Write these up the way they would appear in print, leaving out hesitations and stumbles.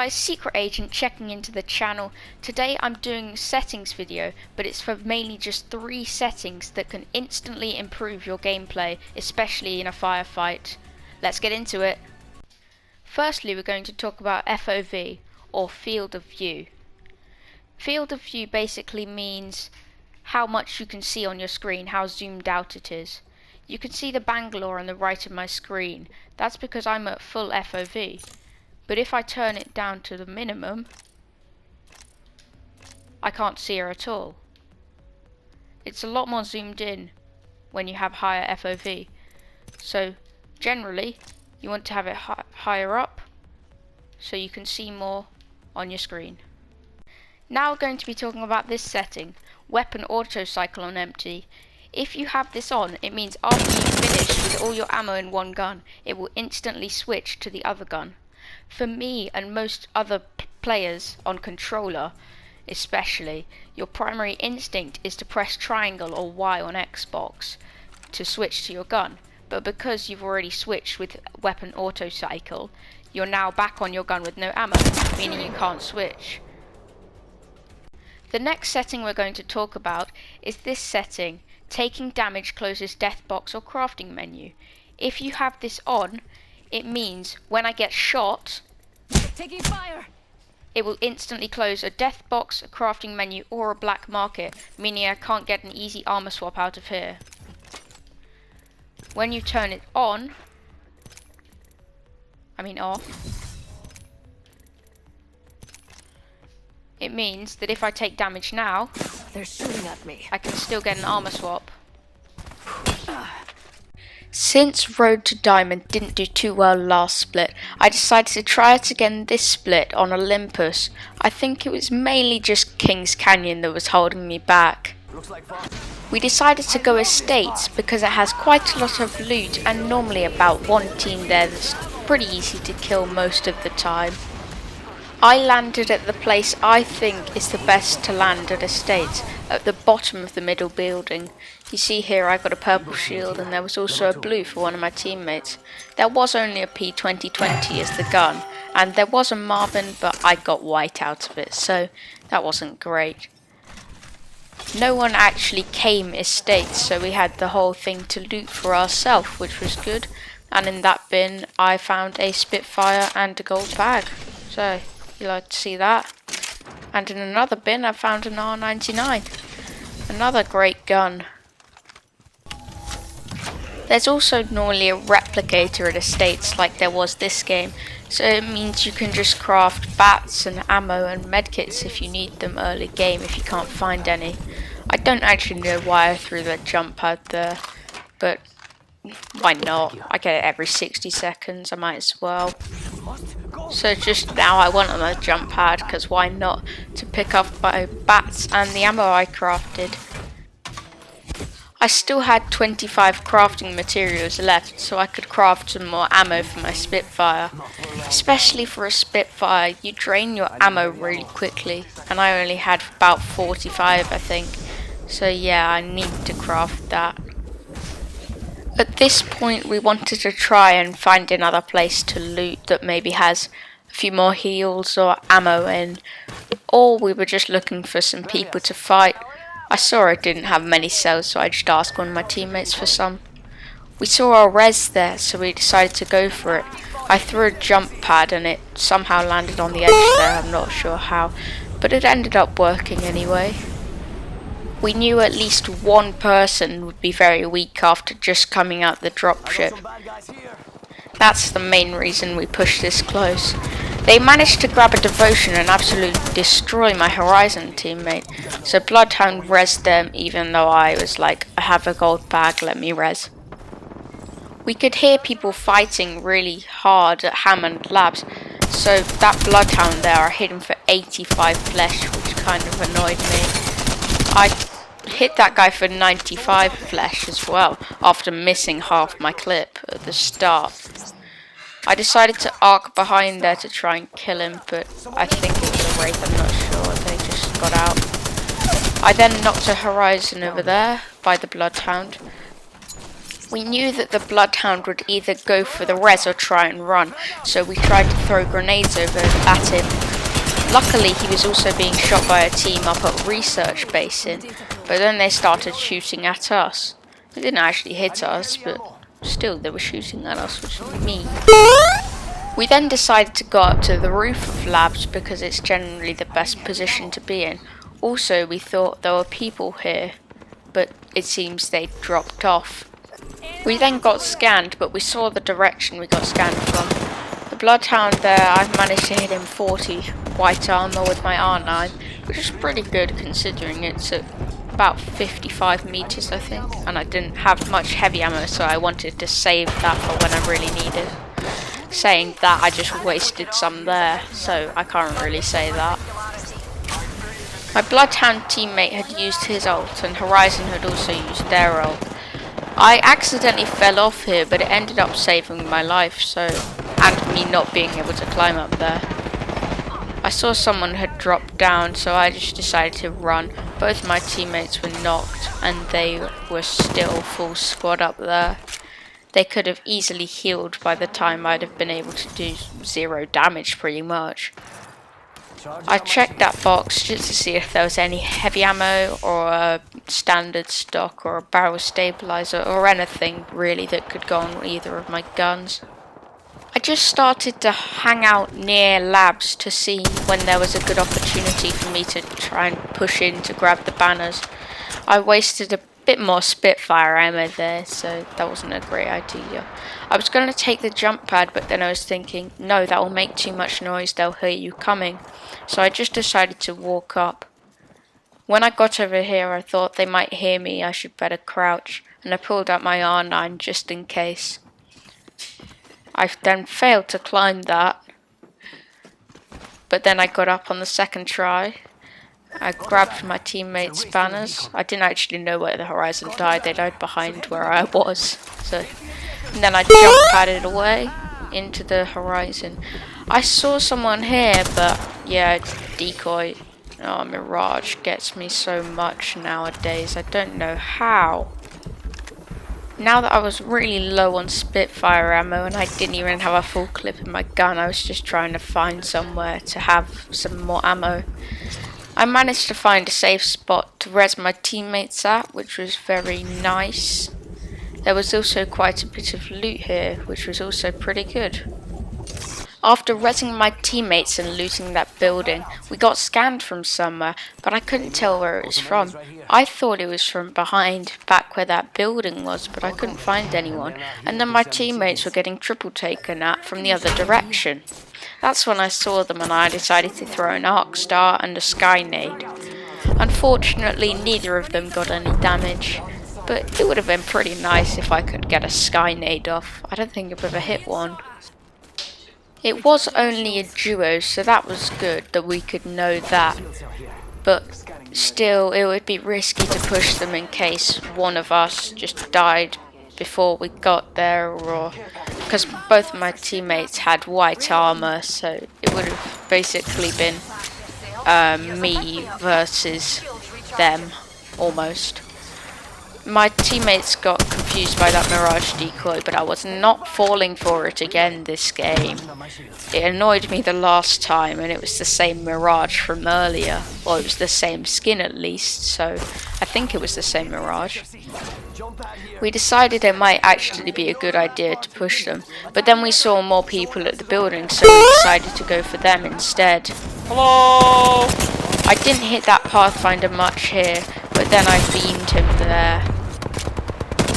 guys, Secret Agent checking into the channel. Today I'm doing a settings video, but it's for mainly just 3 settings that can instantly improve your gameplay, especially in a firefight. Let's get into it. Firstly, we're going to talk about FOV, or field of view. Field of view basically means how much you can see on your screen, how zoomed out it is. You can see the Bangalore on the right of my screen. That's because I'm at full FOV. But if I turn it down to the minimum, I can't see her at all. It's a lot more zoomed in when you have higher FOV. So generally, you want to have it higher up so you can see more on your screen. Now we're going to be talking about this setting, weapon auto cycle on empty. If you have this on, it means after you finish with all your ammo in one gun, it will instantly switch to the other gun. For me and most other players on controller especially, your primary instinct is to press triangle or Y on Xbox to switch to your gun. But because you've already switched with weapon auto cycle, you're now back on your gun with no ammo, meaning you can't switch. The next setting we're going to talk about is this setting, taking damage closes death box or crafting menu. If you have this on, it means when I get shot, taking fire, it will instantly close a death box, a crafting menu, or a black market, meaning I can't get an easy armor swap out of here. When you turn it on, off, it means that if I take damage now, they're shooting at me. I can still get an armor swap. Since Road to Diamond didn't do too well last split, I decided to try it again this split on Olympus. I think it was mainly just King's Canyon that was holding me back. We decided to go Estates because it has quite a lot of loot and normally about one team there that's pretty easy to kill most of the time. I landed at the place I think is the best to land at Estates, at the bottom of the middle building. You see here I got a purple shield and there was also a blue for one of my teammates. There was only a P2020 as the gun, and there was a Marvin, but I got white out of it, so that wasn't great. No one actually came Estates, so we had the whole thing to loot for ourselves, which was good. And in that bin I found a Spitfire and a gold bag, so you like to see that. And in another bin I found an R99, another great gun. There's also normally a replicator at Estates like there was this game, so it means you can just craft bats and ammo and medkits if you need them early game if you can't find any. I don't actually know why I threw that jump pad there, but why not? I get it every 60 seconds, I might as well. So just now I went on a jump pad, because why not, to pick up my bats and the ammo I crafted. I still had 25 crafting materials left, so I could craft some more ammo for my Spitfire. Especially for a Spitfire, you drain your ammo really quickly, and I only had about 45 I think. So yeah, I need to craft that. At this point we wanted to try and find another place to loot that maybe has a few more heals or ammo in, or we were just looking for some people to fight. I saw I didn't have many cells, so I just asked one of my teammates for some. We saw a res there, so we decided to go for it. I threw a jump pad and it somehow landed on the edge there, I'm not sure how, but it ended up working anyway. We knew at least one person would be very weak after just coming out the dropship. That's the main reason we pushed this close. They managed to grab a devotion and absolutely destroy my Horizon teammate, so Bloodhound rezzed them even though I was like, I have a gold bag, let me res. We could hear people fighting really hard at Hammond Labs, so that Bloodhound there I hit him for 85 flesh, which kind of annoyed me. I hit that guy for 95 flesh as well, after missing half my clip at the start. I decided to arc behind there to try and kill him, but I think it was a wraith, I'm not sure, they just got out. I then knocked a Horizon over there by the Bloodhound. We knew that the Bloodhound would either go for the res or try and run, so we tried to throw grenades over at him. Luckily, he was also being shot by a team up at Research Basin, but then they started shooting at us. They didn't actually hit us, but still they were shooting at us, which was mean. We then decided to go up to the roof of labs because it's generally the best position to be in. Also, we thought there were people here, but it seems they dropped off. We then got scanned, but we saw the direction we got scanned from. The Bloodhound there, I've managed to hit him 40 white armor with my R9, which is pretty good considering it's at about 55 meters, I think, and I didn't have much heavy ammo, so I wanted to save that for when I really needed. Saying that, I just wasted some there, so I can't really say that. My Bloodhound teammate had used his ult, and Horizon had also used their ult. I accidentally fell off here, but it ended up saving my life, and me not being able to climb up there. I saw someone had dropped down, so I just decided to run. Both my teammates were knocked, and they were still full squad up there. They could have easily healed by the time I'd have been able to do 0 damage pretty much. I checked that box just to see if there was any heavy ammo or a standard stock or a barrel stabilizer or anything really that could go on either of my guns. I just started to hang out near labs to see when there was a good opportunity for me to try and push in to grab the banners. I wasted a bit more Spitfire ammo there, so that wasn't a great idea. I was going to take the jump pad, but then I was thinking, no, that will make too much noise, they'll hear you coming. So I just decided to walk up. When I got over here, I thought they might hear me, I should better crouch, and I pulled out my R9 just in case. I then failed to climb that, but then I got up on the second try. I grabbed my teammates' banners. I didn't actually know where the Horizon died. They died behind where I was. And then I jump padded away into the Horizon. I saw someone here, but yeah, it's decoy. Oh, Mirage gets me so much nowadays. I don't know how. Now that I was really low on Spitfire ammo and I didn't even have a full clip in my gun, I was just trying to find somewhere to have some more ammo. I managed to find a safe spot to res my teammates at, which was very nice. There was also quite a bit of loot here, which was also pretty good. After resing my teammates and looting that building, we got scanned from somewhere, but I couldn't tell where it was from. I thought it was from behind, back where that building was, but I couldn't find anyone. And then my teammates were getting triple taken at from the other direction. That's when I saw them and I decided to throw an arc star and a sky nade. Unfortunately, neither of them got any damage, but it would have been pretty nice if I could get a sky nade off. I don't think I've ever hit one. It was only a duo, so that was good that we could know that, but still it would be risky to push them in case one of us just died before we got there, or because both of my teammates had white armor, so it would have basically been me versus them almost. My teammates got confused by that Mirage decoy, but I was not falling for it again this game. It annoyed me the last time, and it was the same Mirage from earlier. Well, it was the same skin at least, so I think it was the same Mirage. We decided it might actually be a good idea to push them, but then we saw more people at the building, so we decided to go for them instead. Hello! I didn't hit that Pathfinder much here, but then I beamed him there.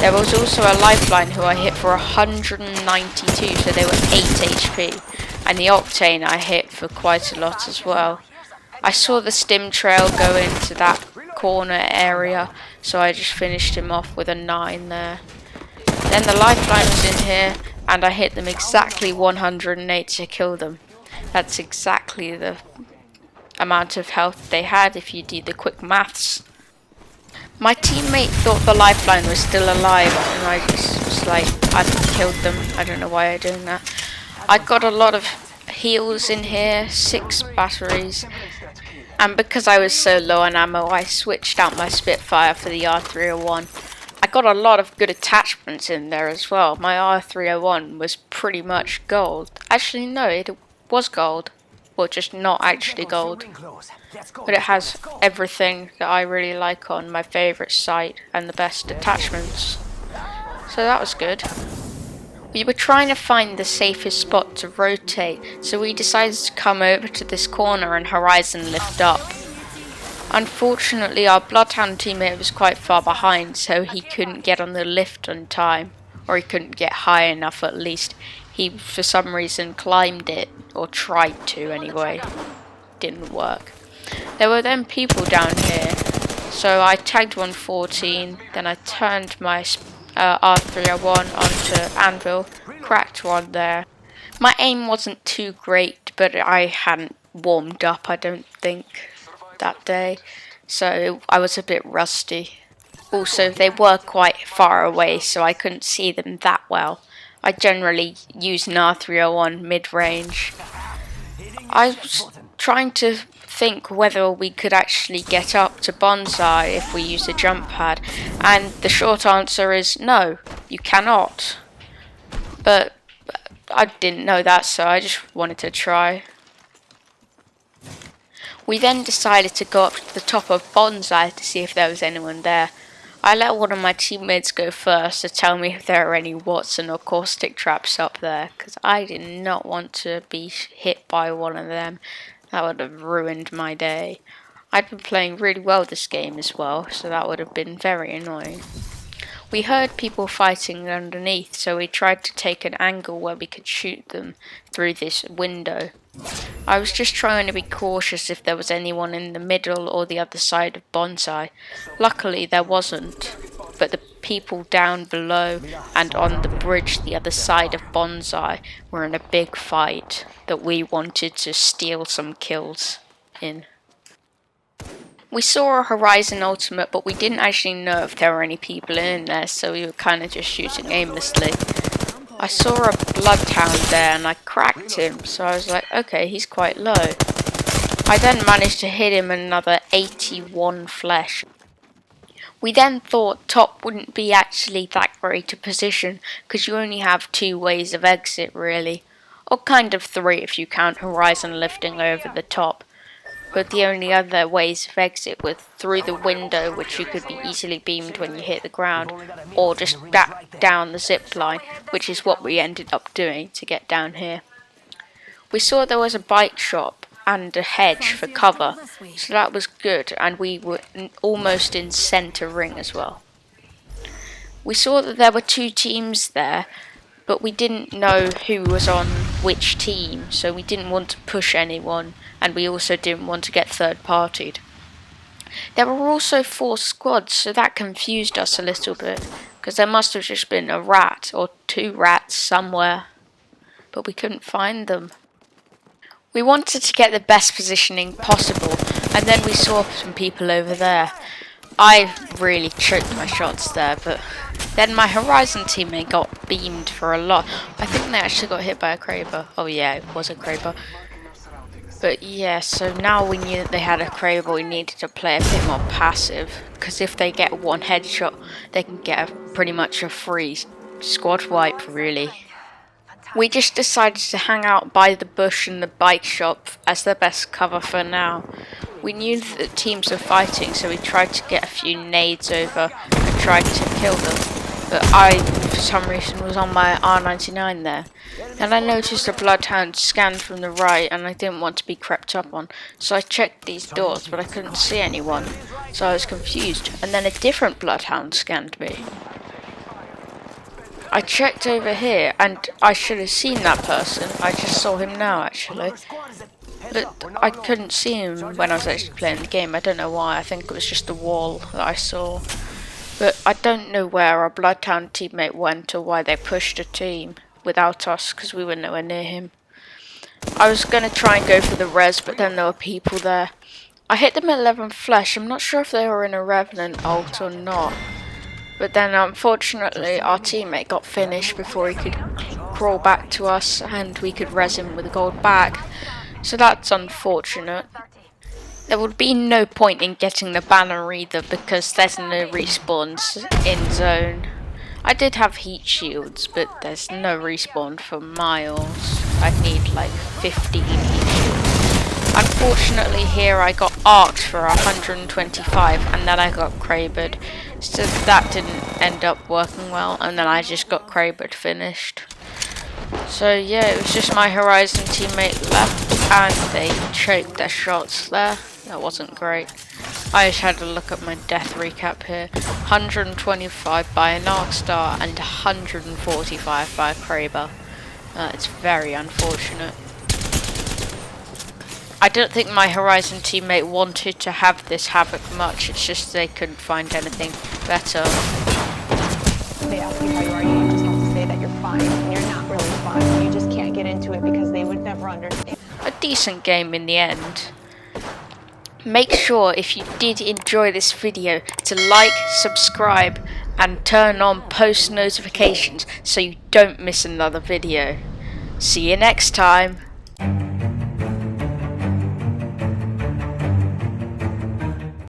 There was also a Lifeline who I hit for 192, so they were 8 HP. And the Octane I hit for quite a lot as well. I saw the stim trail go into that corner area, so I just finished him off with a 9 there. Then the Lifeline was in here, and I hit them exactly 108 to kill them. That's exactly the amount of health they had if you do the quick maths. My teammate thought the Lifeline was still alive, and I just was like, I killed them. I don't know why I'm doing that. I got a lot of heals in here, 6 batteries, and because I was so low on ammo, I switched out my Spitfire for the R301. I got a lot of good attachments in there as well. My R301 was pretty much gold. Actually, no, it was gold. Well, just not actually gold. But it has everything that I really like on my favourite site and the best attachments. So that was good. We were trying to find the safest spot to rotate, so we decided to come over to this corner and horizon lift up. Unfortunately, our Bloodhound teammate was quite far behind, so he couldn't get on the lift on time. Or he couldn't get high enough at least. He, for some reason, climbed it, or tried to anyway. Didn't work. There were then people down here, so I tagged 114, then I turned my R301 onto Anvil, cracked one there. My aim wasn't too great, but I hadn't warmed up, I don't think, that day, so I was a bit rusty. Also, they were quite far away, so I couldn't see them that well. I generally use an R301 mid-range. I was trying to think whether we could actually get up to Bonsai if we use a jump pad, and the short answer is no, you cannot. But I didn't know that, so I just wanted to try. We then decided to go up to the top of Bonsai to see if there was anyone there. I let one of my teammates go first to tell me if there are any Watson or caustic traps up there, because I did not want to be hit by one of them. That would have ruined my day. I'd been playing really well this game as well, so that would have been very annoying. We heard people fighting underneath, so we tried to take an angle where we could shoot them through this window. I was just trying to be cautious if there was anyone in the middle or the other side of Bonsai. Luckily there wasn't, but the people down below and on the bridge the other side of Bonsai were in a big fight that we wanted to steal some kills in. We saw a Horizon ultimate, but we didn't actually know if there were any people in there, so we were kind of just shooting aimlessly. I saw a Bloodhound there and I cracked him, so I was like, okay, he's quite low. I then managed to hit him another 81 flesh. We then thought top wouldn't be actually that great a position, because you only have 2 ways of exit really. Or kind of 3 if you count Horizon lifting over the top. But the only other ways of exit were through the window, which you could be easily beamed when you hit the ground, or just back down the zip line, which is what we ended up doing to get down here. We saw there was a bike shop and a hedge for cover, so that was good, and we were almost in centre ring as well. We saw that there were 2 teams there, but we didn't know who was on which team, so we didn't want to push anyone, and we also didn't want to get third-partied. There were also 4 squads, so that confused us a little bit, because there must have just been a rat or 2 rats somewhere, but we couldn't find them. We wanted to get the best positioning possible, and then we saw some people over there. I really choked my shots there, but then my Horizon teammate got beamed for a lot. I think they actually got hit by a Kraber. Oh yeah, it was a Kraber. But yeah, so now we knew that they had a Kraber, we needed to play a bit more passive, because if they get 1 headshot, they can get pretty much a free squad wipe really. We just decided to hang out by the bush and the bike shop as the best cover for now. We knew that the teams were fighting, so we tried to get a few nades over and tried to kill them. But I, for some reason, was on my R99 there. And I noticed a Bloodhound scanned from the right, and I didn't want to be crept up on. So I checked these doors, but I couldn't see anyone. So I was confused. And then a different Bloodhound scanned me. I checked over here, and I should have seen that person. I just saw him now, actually. But I couldn't see him when I was actually playing the game. I don't know why. I think it was just the wall that I saw. But I don't know where our Bloodhound teammate went or why they pushed a team without us, because we were nowhere near him. I was going to try and go for the res, but then there were people there. I hit them at 11 flesh. I'm not sure if they were in a Revenant ult or not. But then unfortunately our teammate got finished before he could crawl back to us, and we could res him with a gold bag. So that's unfortunate. There would be no point in getting the banner either because there's no respawns in zone. I did have heat shields, but there's no respawn for miles. I'd need like 15 heat shields. Unfortunately here I got arced for 125 and then I got crabered. So that didn't end up working well and then I just got crabered finished. So yeah, it was just my Horizon teammate left and they choked their shots there. That wasn't great. I just had to look at my death recap here. 125 by an arc star and 145 by a Kraber. It's very unfortunate. I don't think my Horizon teammate wanted to have this havoc much, it's just they couldn't find anything better. They ask you how you are, you just have to say that you're fine, and you're not really fine. You just can't get into it because they would never understand. A decent game in the end. Make sure if you did enjoy this video to like, subscribe and turn on post notifications so you don't miss another video. See you next time.